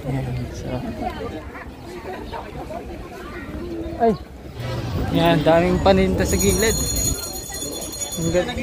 Ayan, so. Ay! Yan, daming paninda sa gilid. Ang ganda.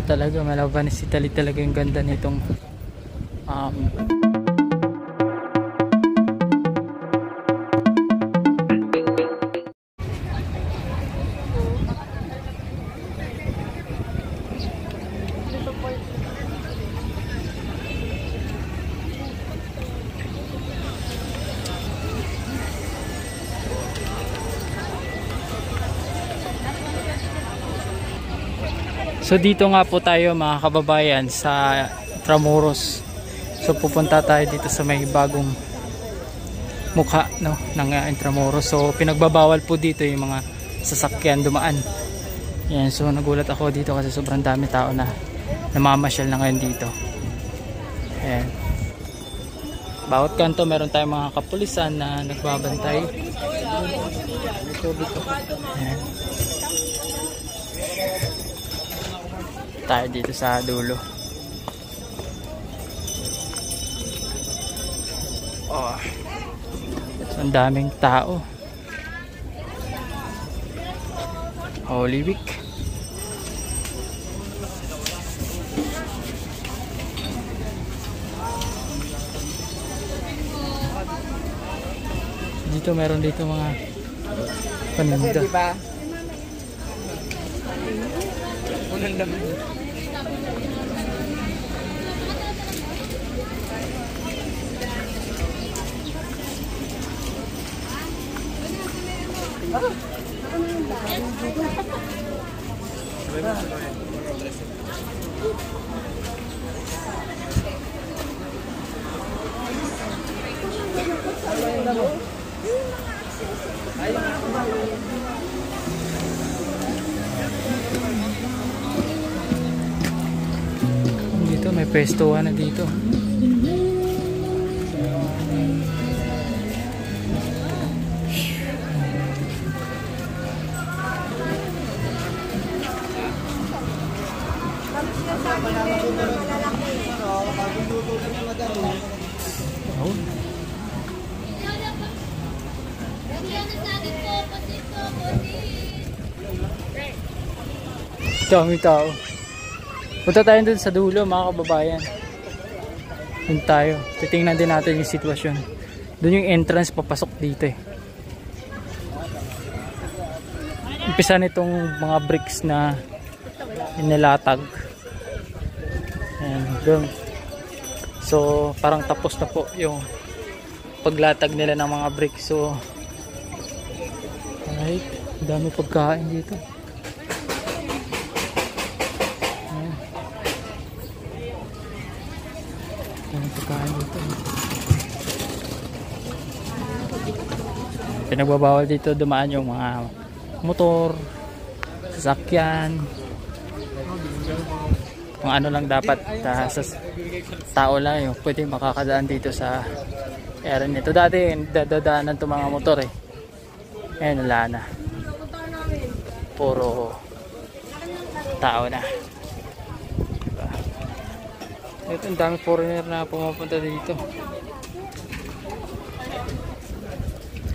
Talaga, malaban si Italy talaga yung ganda nitong So dito nga po tayo mga kababayan sa Intramuros. So pupunta tayo dito sa may bagong mukha, no, ng Intramuros. So pinagbabawal po dito yung mga sasakyan dumaan. Yan, so nagulat ako dito kasi sobrang dami tao na namamasyal na ngayon dito. Ayan. Bawat kanto meron tayong mga kapulisan na nagbabantay. Ayan. Tayo dito sa dulo. Oh. So, ang daming tao. Holy Week. Dito meron dito mga paninda. Unang laman. Dito may pwestuhan na dito. Oh. Dami tao. Punta tayo dun sa dulo mga kababayan. Dun tayo. Titingnan din natin yung sitwasyon. Dun yung entrance papasok dito eh. Umpisa nitong mga bricks na inilatag. Ayan, dun. So parang tapos na po yung paglatag nila ng mga bricks. So alright, dami pagkain dito. Ayan. Dami pagkain dito. Pinagbabawal dito dumaan yung mga motor, sasakyan, kung ano lang dapat sa tao lang yung pwede makakadaan dito sa area nito. Dati dadaanan itong mga motor eh. Ngayon wala na, puro tao na. Diba? Ito ang dami foreigner na pumapunta dito.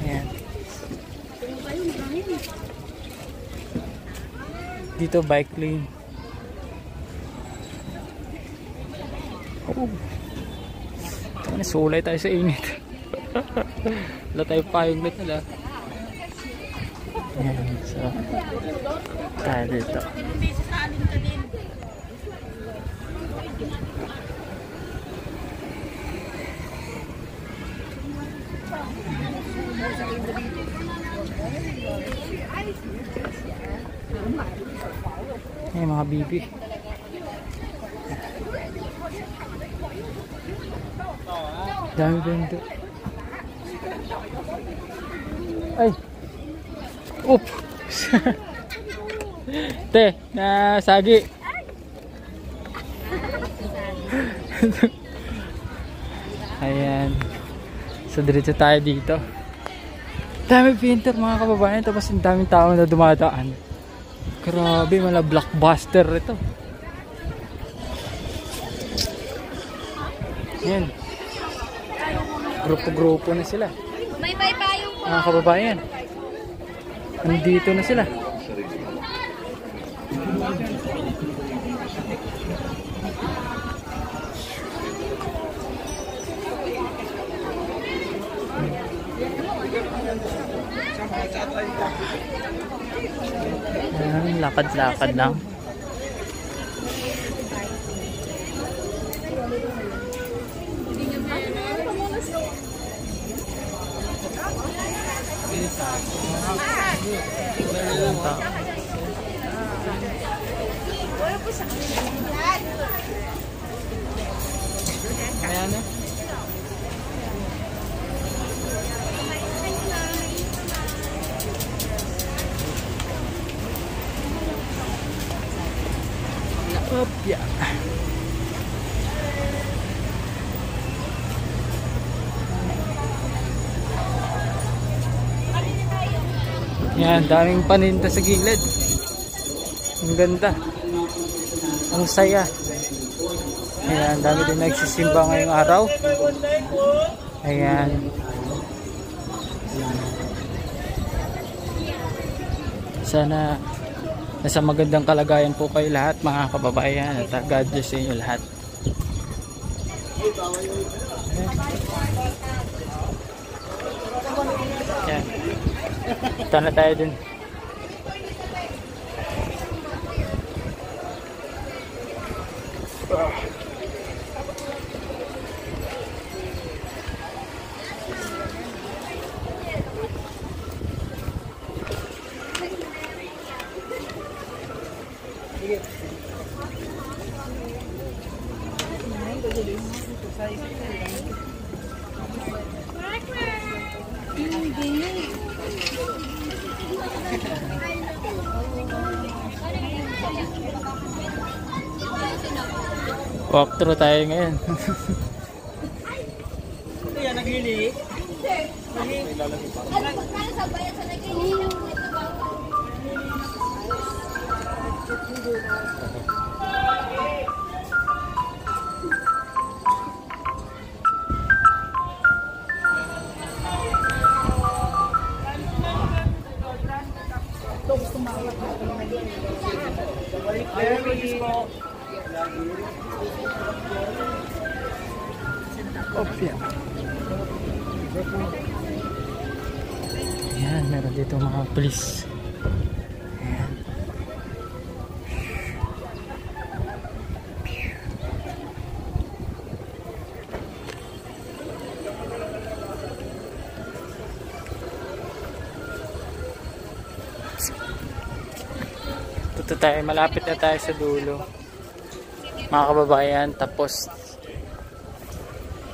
Ayan. Dito bike lane. Oh. Sulay tayo sa init. Wala tayo payong net nila. Ayan, so tayo dito. Ayan mga bibi. Dami bento. Ay. Up. Te, nasagi. Ayan. So diretso tayo dito. Dami painter mga kababayan, tapos ang daming tao na dumadaan. Grabe, mga blockbuster ito. Yan. Grupo-grupo na sila. May paypayong po. Mga kababayan. Nandito na sila. Ayan, lakad-lakad lang. Ayan eh. Opya. Yan, daming paninda sa gilid. Ang ganda. Ang saya. Ayan, dami din nagsisimba ngayong araw. Ayan. Sana nasa magandang kalagayan po kayo lahat, mga kababayan, at God bless sa inyo lahat. Ayan. Punta na tayo dun. Walk through tayo ngayon. Yan, naghili. Opya. Ayan, meron dito mga police. Ayan. Ito tayo, malapit na tayo sa dulo, mga kababayan, tapos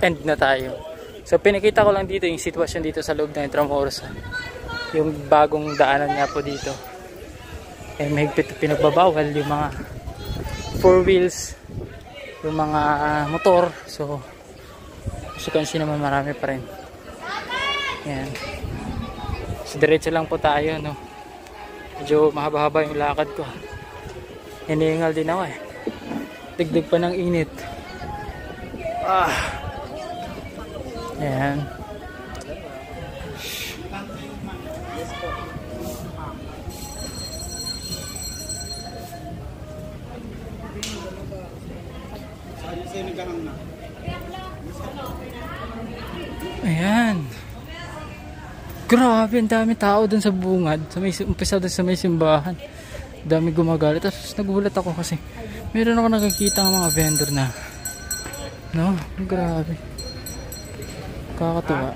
end na tayo. So pinakita ko lang dito yung sitwasyon dito sa loob ng Intramuros, yung bagong daanan nga po dito. Eh mahigpit pinagbabawal yung mga 4 wheels, yung mga motor. So sukansi naman marami pa rin. Yan. So diretso lang po tayo, no. Medyo mahaba-haba yung lakad ko. Hinihingal din ako eh. Digdig pa ng init. Ayan. Ayan. Grabe, ang dami tao dun sa bungad. Sa may, umpisa dun sa may simbahan. Dami gumagalit. Tapos nagulat ako kasi meron ako nakikita ng mga vendor na, no? Grabe. Kakatuwa.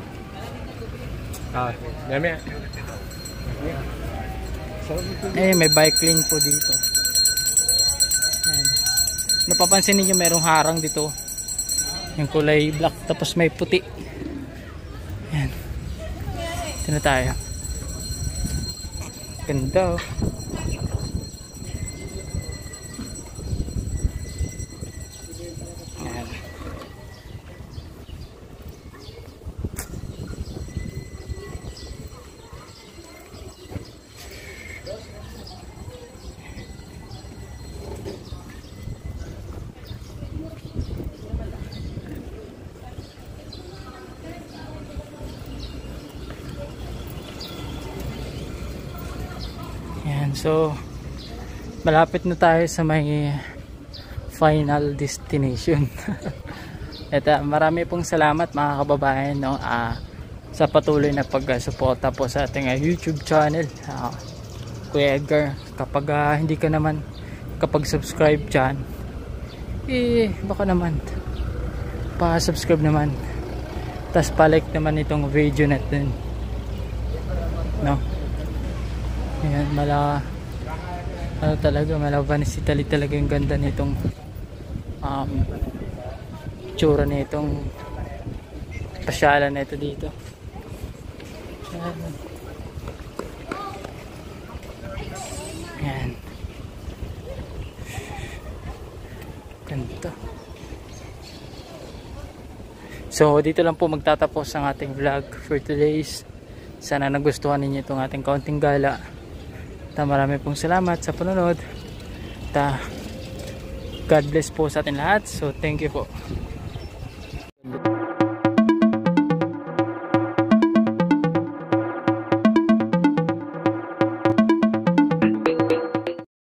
Dami. Eh, may bike lane po dito. Ayan. Napapansin niyo merong harang dito. Yung kulay black tapos may puti. Ayan. Ito na tayo. Ganda oh. Ayan. Yan, so malapit na tayo sa may final destination. At marami pong salamat mga kababayan, no, sa patuloy na pagsuporta po sa ating YouTube channel, Kuya Edgar. Kapag hindi ka naman subscribe dyan, baka naman pa-subscribe naman, tas pa-like naman itong video natin, no. Ayan, talaga malabanis talaga yung ganda nitong tsura nitong pasyalan na ito dito. Ayan, ganda. So dito lang po magtatapos ang ating vlog for today's. Sana nagustuhan ninyo itong ating kaunting gala. Marami pong salamat sa panonood. God bless po sa atin lahat. So thank you po.